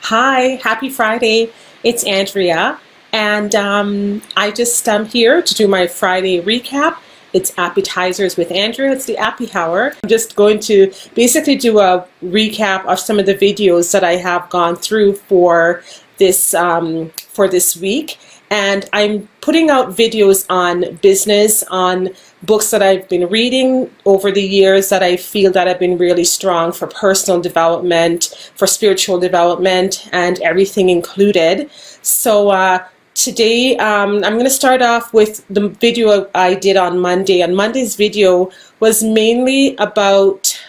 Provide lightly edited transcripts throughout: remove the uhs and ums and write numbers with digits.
Hi, happy Friday. It's Andrea, and I just am here to do my Friday recap. It's Appetizers with Andrea. It's the Appy Hour. I'm just going to basically do a recap of some of the videos that I have gone through for this week. And I'm putting out videos on business, on books that I've been reading over the years that I feel that have been really strong for personal development, for spiritual development, and everything included. So today I'm going to start off with the video I did on Monday. And Monday's video was mainly about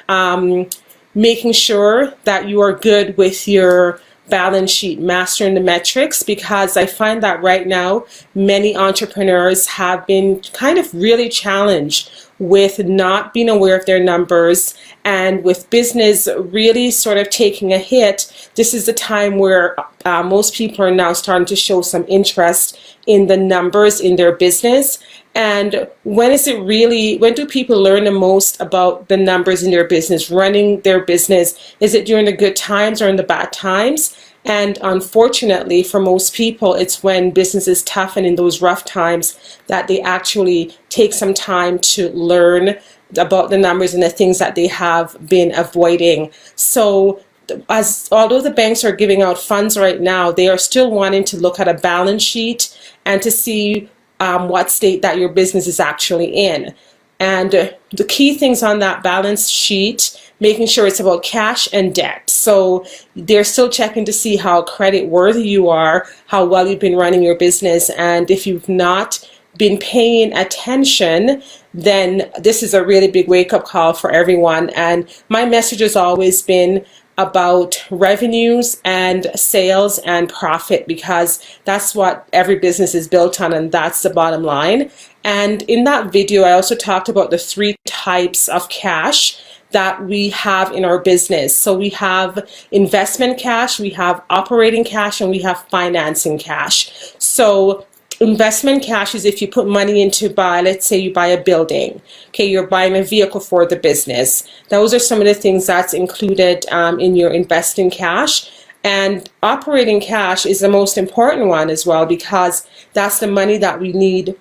making sure that you are good with your balance sheet, mastering the metrics, because I find that right now many entrepreneurs have been kind of really challenged with not being aware of their numbers, and with business really sort of taking a hit. This is the time where most people are now starting to show some interest in the numbers in their business. And when do people learn the most about the numbers in their business, running their business? Is it during the good times or in the bad times? And unfortunately, for most people, it's when business is tough and in those rough times that they actually take some time to learn about the numbers and the things that they have been avoiding. So although the banks are giving out funds right now, they are still wanting to look at a balance sheet and to see what state that your business is actually in. And the key things on that balance sheet, making sure it's about cash and debt. So they're still checking to see how credit worthy you are, how well you've been running your business. And if you've not been paying attention, then this is a really big wake-up call for everyone. And my message has always been about revenues and sales and profit, because that's what every business is built on, and that's the bottom line. And in that video, I also talked about the three types of cash that we have in our business. So we have investment cash, we have operating cash, and we have financing cash. So investment cash is if you put money into let's say you buy a building, okay, you're buying a vehicle for the business. Those are some of the things that's included in your investing cash. And operating cash is the most important one as well, because that's the money that we need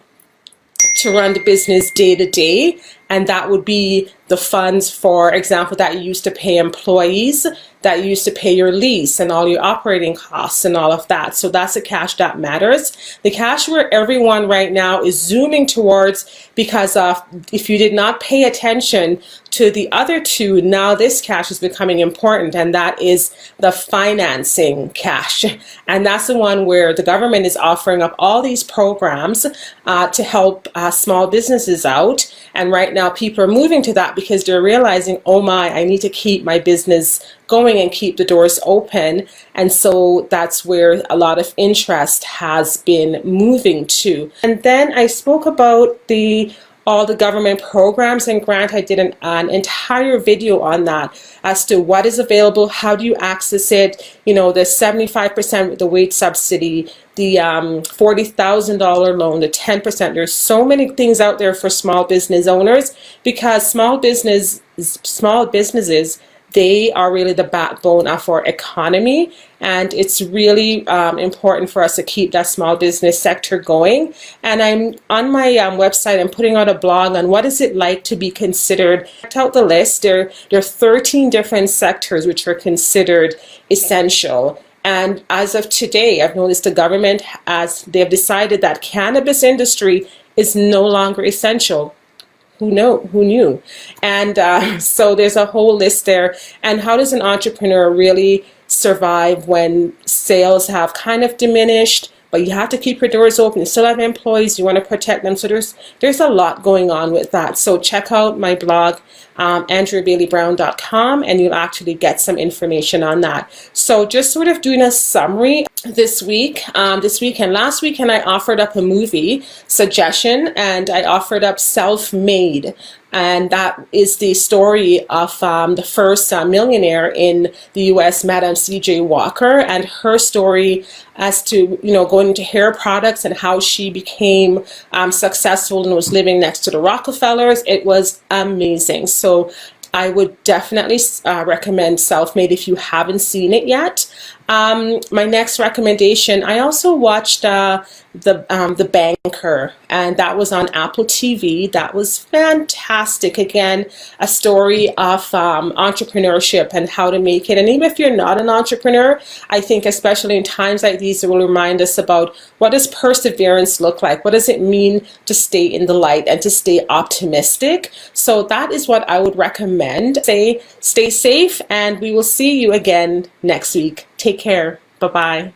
to run the business day to day. And that would be the funds, for example, that you used to pay employees, that you used to pay your lease and all your operating costs and all of that. So that's the cash that matters. The cash where everyone right now is zooming towards, because of if you did not pay attention to the other two, now this cash is becoming important, and that is the financing cash. And that's the one where the government is offering up all these programs to help small businesses out. And right now people are moving to that because they're realizing, oh my, I need to keep my business going and keep the doors open. And so that's where a lot of interest has been moving to. And then I spoke about all the government programs and grant. I did an entire video on that as to what is available, how do you access it, the 75% with the wage subsidy, the $40,000 loan, the 10%. There's so many things out there for small business owners, because small businesses, they are really the backbone of our economy, and it's really important for us to keep that small business sector going. And I'm on my website, I'm putting out a blog on what is it like to be considered. Check out the list. There are 13 different sectors which are considered essential. And as of today, I've noticed the government, as they've decided that cannabis industry is no longer essential. Who knew? And so there's a whole list there. And how does an entrepreneur really survive when sales have kind of diminished, but you have to keep your doors open? You still have employees, you want to protect them. So there's a lot going on with that. So check out my blog, andreabailey-brown.com, and you'll actually get some information on that. So just sort of doing a summary this week and last weekend, I offered up a movie suggestion, and I offered up Self-Made. And that is the story of the first millionaire in the US, Madam C.J. Walker, and her story as to, going into hair products and how she became successful and was living next to the Rockefellers. It was amazing. So I would definitely recommend Self-Made if you haven't seen it yet. My next recommendation, I also watched the Banker, and that was on Apple TV. That was fantastic. Again, a story of entrepreneurship and how to make it. And even if you're not an entrepreneur, I think especially in times like these, it will remind us about what does perseverance look like? What does it mean to stay in the light and to stay optimistic? So that is what I would recommend. Stay safe, and we will see you again next week. Take care. Bye-bye.